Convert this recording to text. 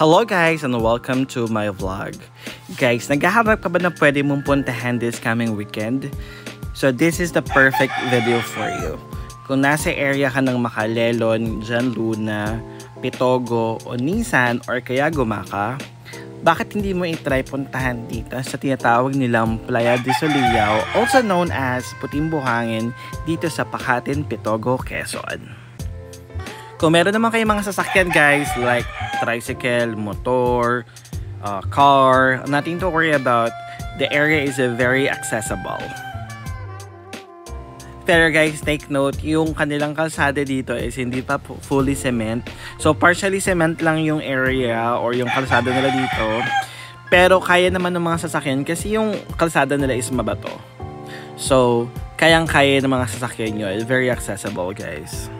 Hello guys and welcome to my vlog. Guys, naghahanap ka ba na pwede mong puntahan this coming weekend? So this is the perfect video for you. Kung nasa area ka ng Macalelon, Jan Luna, Pitogo, o Nisan, or kaya Gumaka, bakit hindi mo i-try puntahan dito sa tinatawag nilang Playa de Soliao, also known as Puting Buhangin, dito sa Pacatin, Pitogo, Quezon. Kung meron naman kayong mga sasakyan guys, like tricycle, motor, car, nothing to worry about. The area is very accessible. Pero guys, take note, yung kanilang kalsada dito is hindi pa fully cement. So partially cement lang yung area or yung kalsada nila dito. Pero kaya naman ng mga sasakyan kasi yung kalsada nila is mabato. So kayang-kaya ng mga sasakyan nyo. Very accessible guys.